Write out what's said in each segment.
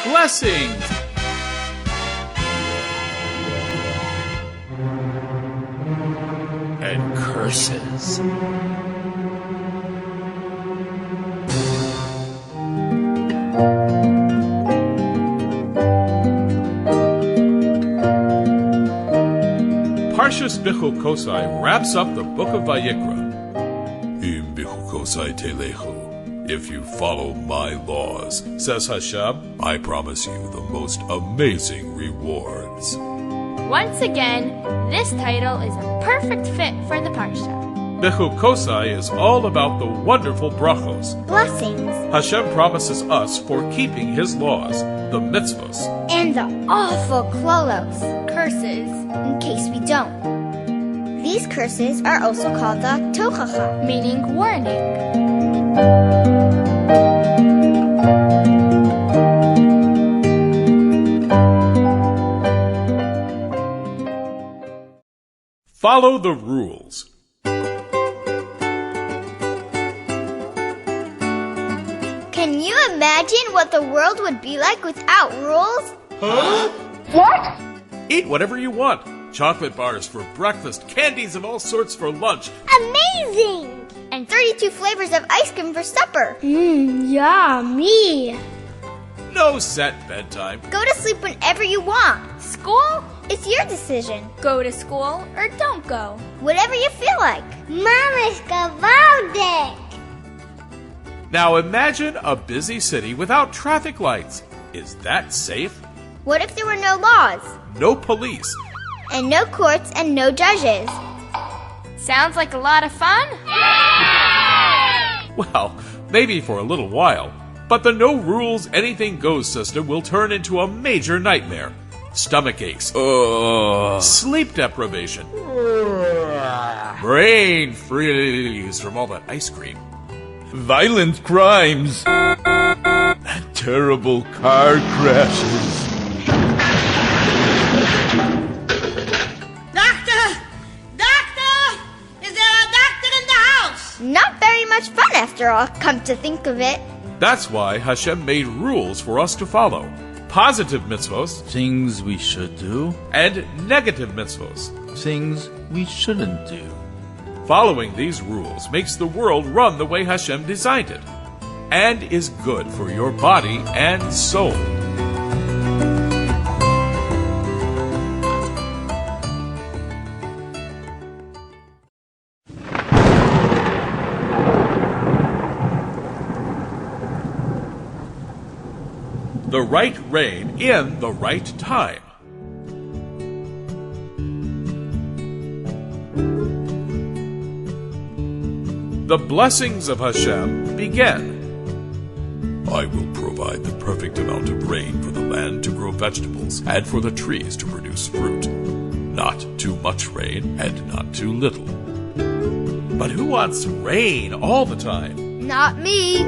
blessings. And curses. Parshas Bechukosai wraps up the book of Vayikra. Im Bechukosai telechu. If you follow my laws, says Hashem, I promise you the most amazing rewards. Once again, this title is a perfect fit for the Parsha. Bechukosai is all about the wonderful brachos, blessings, Hashem promises us for keeping His laws, the mitzvos, and the awful klolos, curses, in case we don't. These curses are also called the tochacha, meaning warning. Follow the rules. Can you imagine what the world would be like without rules? Huh? What? Eat whatever you want. Chocolate bars for breakfast, candies of all sorts for lunch. Amazing! And 32 flavors of ice cream for supper. Yummy! No set bedtime. Go to sleep whenever you want. School? It's your decision. Go to school or don't go. Whatever you feel like. Mama's gewaldig! Now imagine a busy city without traffic lights. Is that safe? What if there were no laws? No police. And no courts and no judges? Sounds like a lot of fun? Well, maybe for a little while. But the no rules, anything goes system will turn into a major nightmare. Stomach aches. Sleep deprivation. Brain freeze from all that ice cream. Violent crimes. And terrible car crashes. Not very much fun after all, come to think of it. That's why Hashem made rules for us to follow. Positive mitzvos, Things we should do. and negative mitzvos. Things we shouldn't do. Following these rules makes the world run the way Hashem designed it, and is good for your body and soul. The right rain in the right time. The blessings of Hashem begin. I will provide the perfect amount of rain for the land to grow vegetables and for the trees to produce fruit. Not too much rain and not too little. But who wants rain all the time? Not me.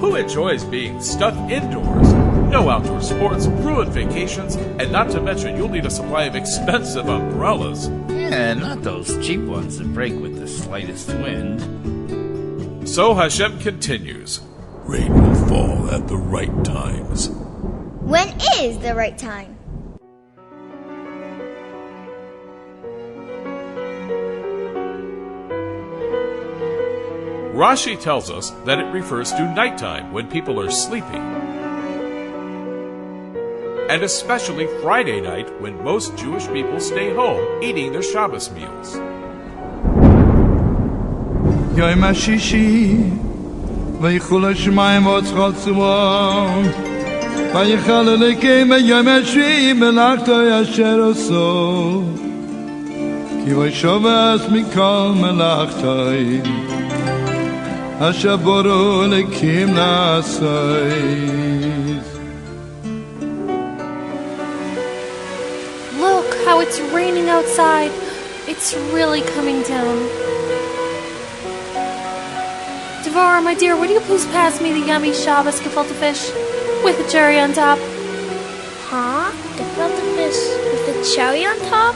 Who enjoys being stuck indoors? No outdoor sports, ruined vacations, and not to mention you'll need a supply of expensive umbrellas. Yeah, not those cheap ones that break with the slightest wind. So Hashem continues. Rain will fall at the right times. When is the right time? Rashi tells us that it refers to nighttime when people are sleeping. And especially Friday night when most Jewish people stay home eating their Shabbos meals. Yom HaShishi V'yichul HaShemayim v'otzchot tzuvon V'yichal Elokeim Yom HaShishi Melachto Asher Oso Ki v'yishovas mikol melachtoi Asher boru Elokeim na'asoi. Look how it's raining outside. It's really coming down. Devar, my dear, would you please pass me the yummy Shabbos gefilte fish with a cherry on top? Huh? Gefilte fish with a cherry on top?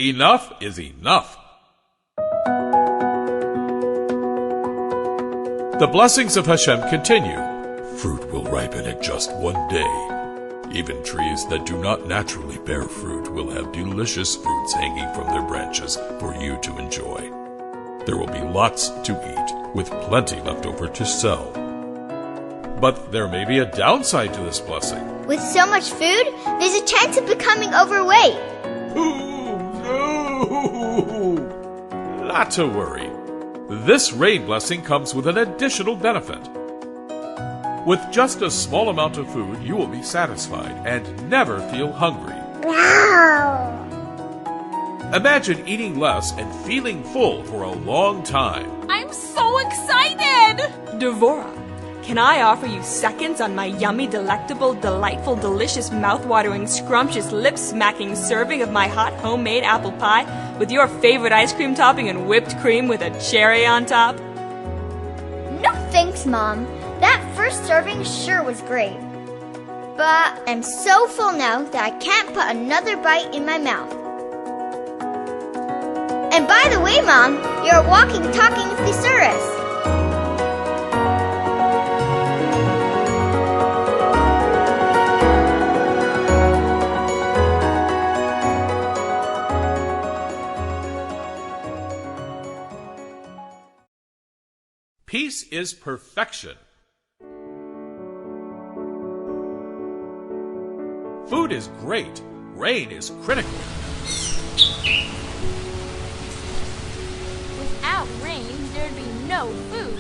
Enough is enough. The blessings of Hashem continue. Fruit will ripen in just one day. Even trees that do not naturally bear fruit will have delicious fruits hanging from their branches for you to enjoy. There will be lots to eat, with plenty left over to sell. But there may be a downside to this blessing. With so much food, there's a chance of becoming overweight. Not to worry. This rain blessing comes with an additional benefit. With just a small amount of food, you will be satisfied and never feel hungry. Wow! Imagine eating less and feeling full for a long time. I'm so excited! Devora, can I offer you seconds on my yummy, delectable, delightful, delicious, mouth-watering, scrumptious, lip-smacking serving of my hot homemade apple pie with your favorite ice cream topping and whipped cream with a cherry on top? No thanks, Mom. That first serving sure was great. But I'm so full now that I can't put another bite in my mouth. And by the way, Mom, you're a walking, talking thesaurus. Peace is perfection. Food is great. Rain is critical. Without rain, there'd be no food.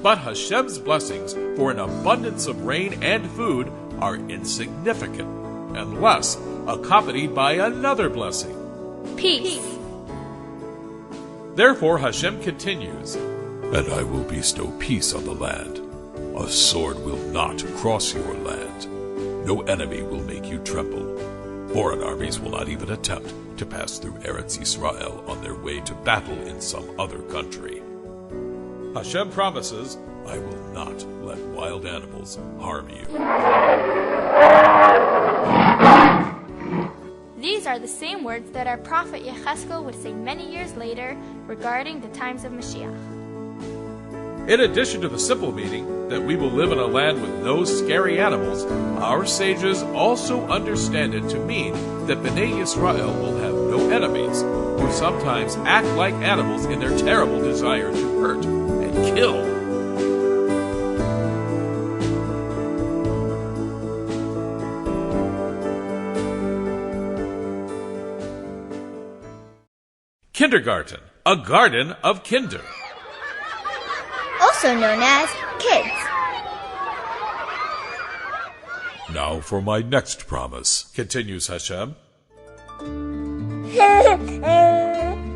But Hashem's blessings for an abundance of rain and food are insignificant unless accompanied by another blessing. Peace. Therefore Hashem continues, "And I will bestow peace on the land. A sword will not cross your land. No enemy will make you tremble. Foreign armies will not even attempt to pass through Eretz Israel on their way to battle in some other country." Hashem promises, "I will not let wild animals harm you." These are the same words that our prophet Yecheskel would say many years later regarding the times of Mashiach. In addition to the simple meaning that we will live in a land with no scary animals, our sages also understand it to mean that Bnei Yisrael will have no enemies, who sometimes act like animals in their terrible desire to hurt and kill. Kindergarten, a garden of kinder. Also known as kids. Now for my next promise, continues Hashem.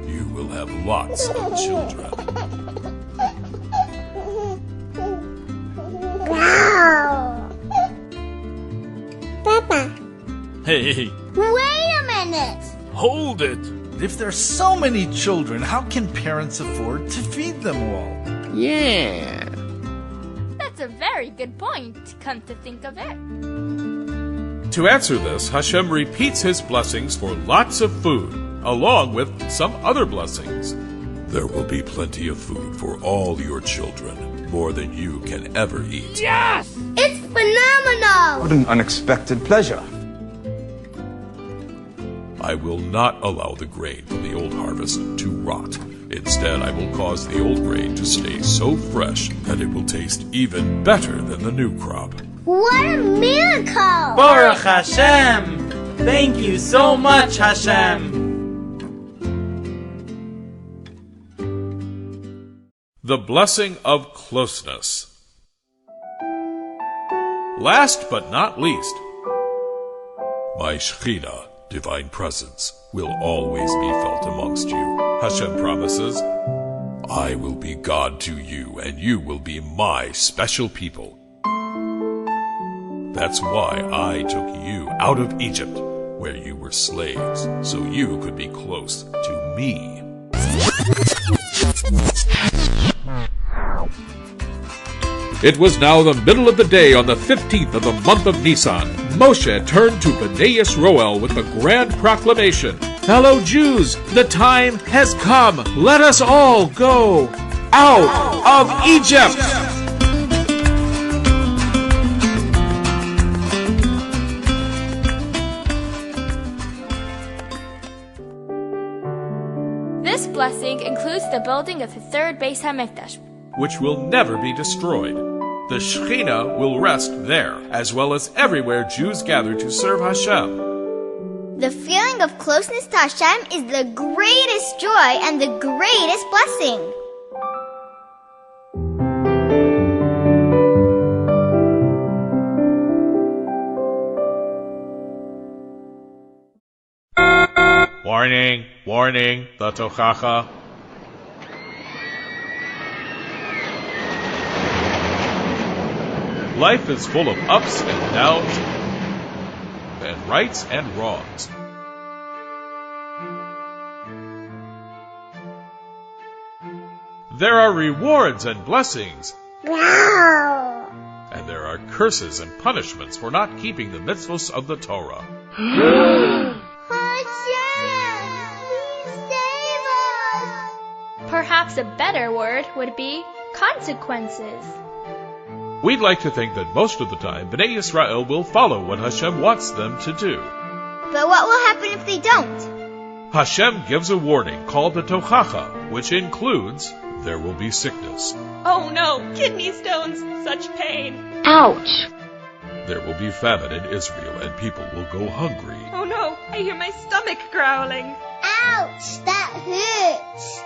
You will have lots of children. Wow! Papa, Hey, wait a minute! hold it! If there's so many children, how can parents afford to feed them all? Yeah. That's a very good point, come to think of it. To answer this, Hashem repeats his blessings for lots of food, along with some other blessings. There will be plenty of food for all your children, more than you can ever eat. Yes! It's phenomenal! What an unexpected pleasure. I will not allow the grain from the old harvest to rot. Instead, I will cause the old grain to stay so fresh that it will taste even better than the new crop. What a miracle! Baruch Hashem! Thank you so much, Hashem! The blessing of closeness. Last but not least, my Shekhinah, divine presence, will always be felt amongst you. Hashem promises, I will be God to you, and you will be my special people. That's why I took you out of Egypt, where you were slaves, so you could be close to me. It was now the middle of the day on the 15th of the month of Nisan. Moshe turned to Bnei Yisroel with the grand proclamation, "Fellow Jews, the time has come. Let us all go out of Egypt." This blessing includes the building of the third Beis HaMikdash, which will never be destroyed. The Shekhinah will rest there, as well as everywhere Jews gather to serve Hashem. The feeling of closeness to Hashem is the greatest joy and the greatest blessing. Warning, warning, the Tochacha. Life is full of ups and downs, and rights and wrongs. There are rewards and blessings. Wow! And there are curses and punishments for not keeping the mitzvos of the Torah. Perhaps a better word would be consequences. We'd like to think that most of the time, Bnei Yisrael will follow what Hashem wants them to do. But what will happen if they don't? Hashem gives a warning called the Tochacha, which includes there will be sickness. Oh no, kidney stones, such pain. Ouch! There will be famine in Israel and people will go hungry. Oh no, I hear my stomach growling. Ouch, that hurts.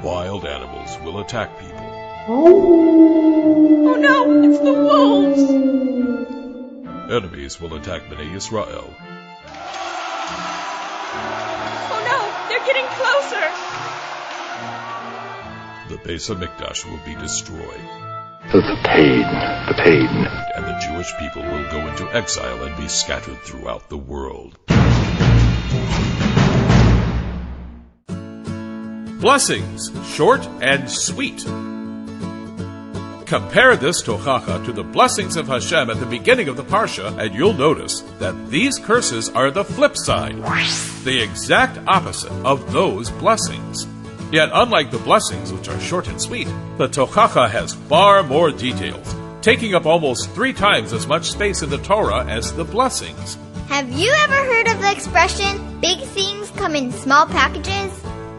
Wild animals will attack people. Oh no, it's the wolves! Enemies will attack Bnei Yisrael. Oh no, they're getting closer! The Beis HaMikdash will be destroyed. The pain. And the Jewish people will go into exile and be scattered throughout the world. Blessings, short and sweet. Compare this Tochacha to the blessings of Hashem at the beginning of the Parsha, and you'll notice that these curses are the flip side, the exact opposite of those blessings. Yet unlike the blessings, which are short and sweet, the Tochacha has far more details, taking up almost 3 times as much space in the Torah as the blessings. Have you ever heard of the expression, big things come in small packages?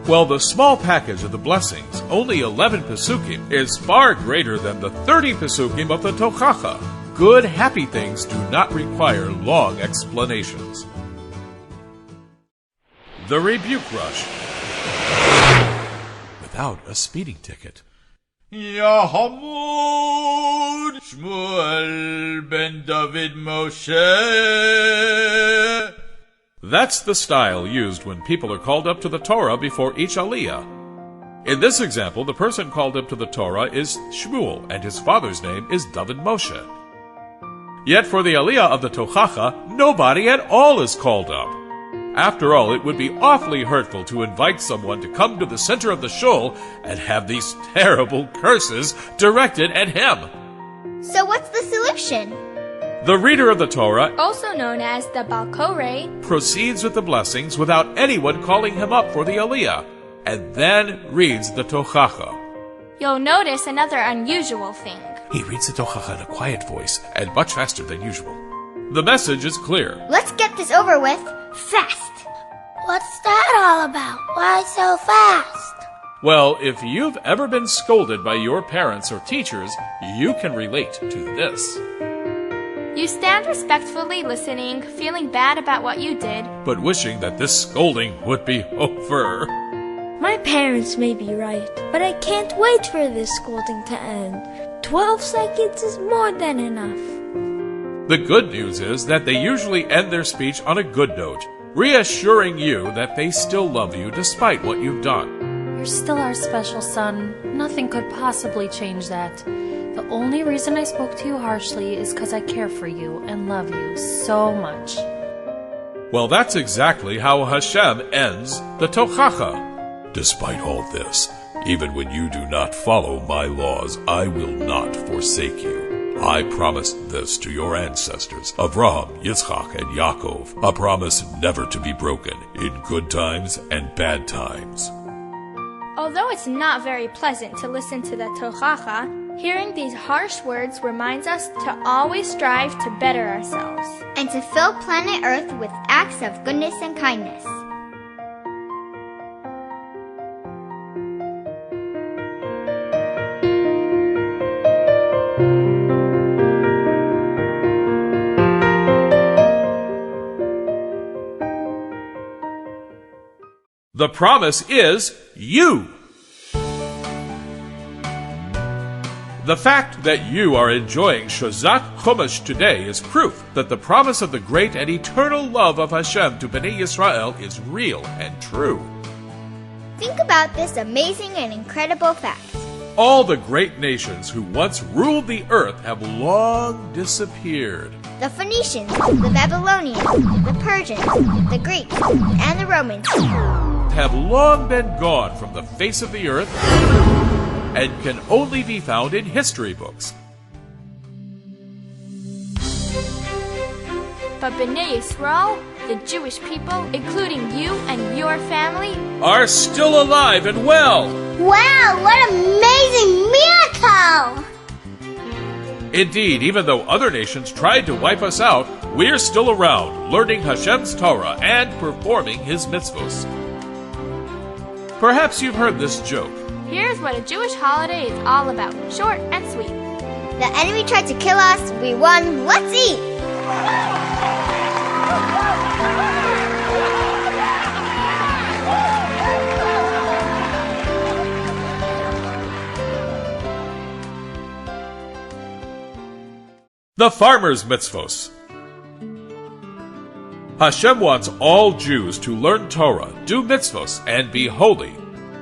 Well, the small package of the blessings, only 11 Pesukim, is far greater than the 30 Pesukim of the Tochacha. Good, happy things do not require long explanations. The Rebuke Rush. Without a speeding ticket. Yahamud Shmuel ben David Moshe. That's the style used when people are called up to the Torah before each Aliyah. In this example, the person called up to the Torah is Shmuel, and his father's name is David Moshe. Yet for the Aliyah of the Tochacha, nobody at all is called up. After all, it would be awfully hurtful to invite someone to come to the center of the shul and have these terrible curses directed at him. So what's the solution? The reader of the Torah, Also known as the Balkorei, proceeds with the blessings without anyone calling him up for the Aliyah, and then reads the Tochacha. you'll notice another unusual thing. He reads the Tochacha in a quiet voice and much faster than usual. The message is clear. Let's get this over with fast. What's that all about? Why so fast? Well, if you've ever been scolded by your parents or teachers, you can relate to this. You stand respectfully listening, feeling bad about what you did, but wishing that this scolding would be over. My parents may be right, but I can't wait for this scolding to end. 12 seconds is more than enough. The good news is that they usually end their speech on a good note, reassuring you that they still love you despite what you've done. You're still our special son. Nothing could possibly change that. The only reason I spoke to you harshly is because I care for you and love you so much. Well, that's exactly how Hashem ends the Tochacha. Despite all this, Even when you do not follow my laws, I will not forsake you. I promised this to your ancestors, Avraham, Yitzchak, and Yaakov, a promise never to be broken in good times and bad times. Although it's not very pleasant to listen to the Tochacha, hearing these harsh words reminds us to always strive to better ourselves and to fill planet Earth with acts of goodness and kindness. The promise is you. The fact that you are enjoying Shazat Chumash today is proof that the promise of the great and eternal love of Hashem to Bnei Yisrael is real and true. Think about this amazing and incredible fact. All the great nations who once ruled the earth have long disappeared. The Phoenicians, the Babylonians, the Persians, the Greeks, and the Romans have long been gone from the face of the earth and can only be found in history books. But Bnei Yisrael, the Jewish people, including you and your family, are still alive and well. Wow, what an amazing miracle! Indeed, even though other nations tried to wipe us out, we're still around, learning Hashem's Torah and performing His mitzvos. Perhaps you've heard this joke. Here's what a Jewish holiday is all about, short and sweet. The enemy tried to kill us, we won, let's eat! The farmer's mitzvos. Hashem wants all Jews to learn Torah, do mitzvos, and be holy.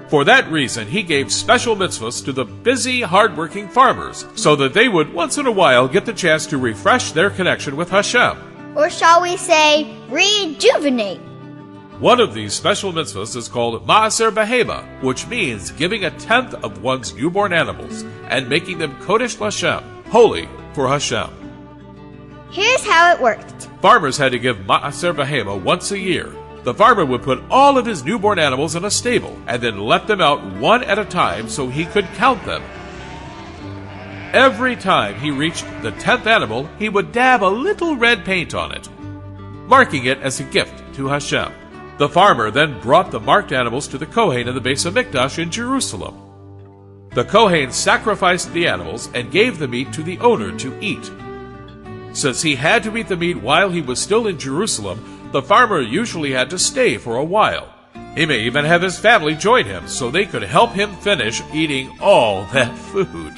For that reason, He gave special mitzvos to the busy, hard-working farmers, so that they would once in a while get the chance to refresh their connection with Hashem. Or shall we say, rejuvenate? One of these special mitzvahs is called Maaser Behema, which means giving a tenth of one's newborn animals and making them Kodesh Lashem, holy for Hashem. Here's how it worked. Farmers had to give Maaser Behema once a year. The farmer would put all of his newborn animals in a stable and then let them out one at a time so he could count them. Every time he reached the 10th animal, he would dab a little red paint on it, marking it as a gift to Hashem. The farmer then brought the marked animals to the Kohen in the Beis HaMikdash in Jerusalem. The Kohen sacrificed the animals and gave the meat to the owner to eat. Since he had to eat the meat while he was still in Jerusalem, the farmer usually had to stay for a while. He may even have his family join him so they could help him finish eating all that food.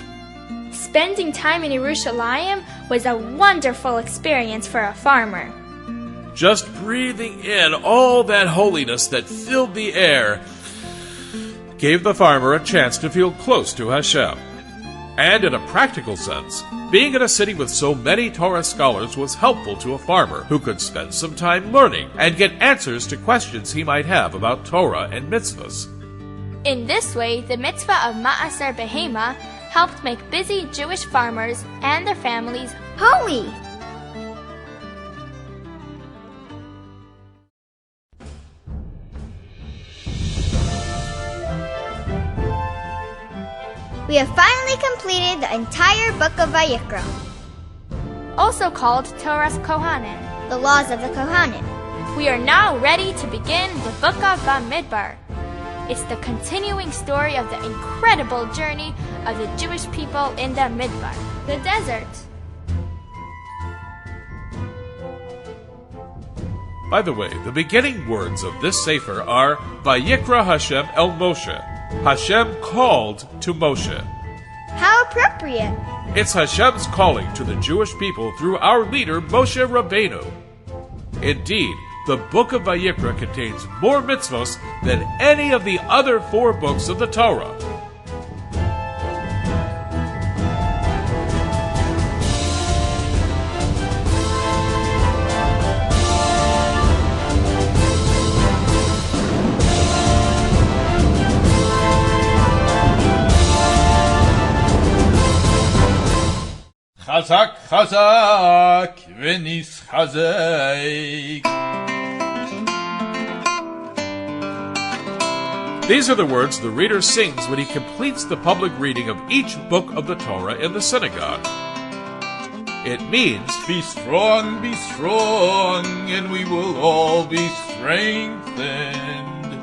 Spending time in Yerushalayim was a wonderful experience for a farmer. Just breathing in all that holiness that filled the air gave the farmer a chance to feel close to Hashem. And in a practical sense, being in a city with so many Torah scholars was helpful to a farmer who could spend some time learning and get answers to questions he might have about Torah and mitzvahs. In this way, the mitzvah of Maaser Behema helped make busy Jewish farmers and their families holy. We have finally completed the entire book of Vayikra, also called Torah's Kohanim, the laws of the Kohanim. We are now ready to begin the book of Bamidbar. It's the continuing story of the incredible journey of the Jewish people in the Midbar, the desert. By the way, the beginning words of this sefer are Vayikra Hashem el Moshe. Hashem called to Moshe. How appropriate! It's Hashem's calling to the Jewish people through our leader Moshe Rabbeinu. Indeed, the book of Vayikra contains more mitzvos than any of the other 4 books of the Torah. Chazak, chazak, venis chazek. These are the words the reader sings when he completes the public reading of each book of the Torah in the synagogue. It means, be strong, and we will all be strengthened.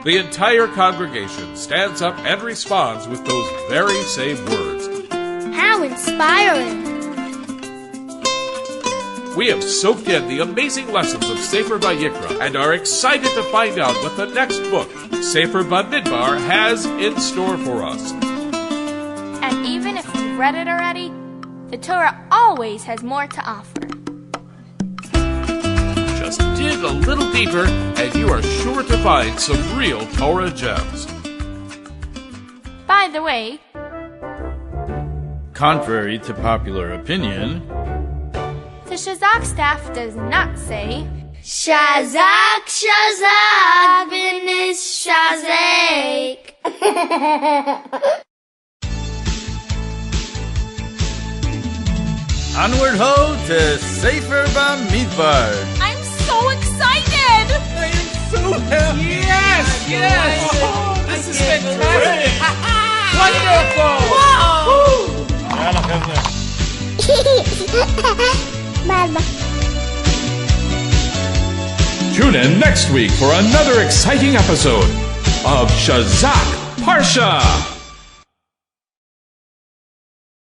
The entire congregation stands up and responds with those very same words. How inspiring! We have soaked in the amazing lessons of Sefer Vayikra and are excited to find out what the next book, Sefer Bamidbar, has in store for us. And even if we've read it already, the Torah always has more to offer. Just dig a little deeper and you are sure to find some real Torah gems. By the way, contrary to popular opinion, the Shazak staff does not say Shazak, Shazak, Venice Shazak. onward ho to Sefer Bamidbar. I'm so excited! I am so happy. Yes! Oh, This is fantastic! Mama. Tune in next week for another exciting episode of Shazak Parsha.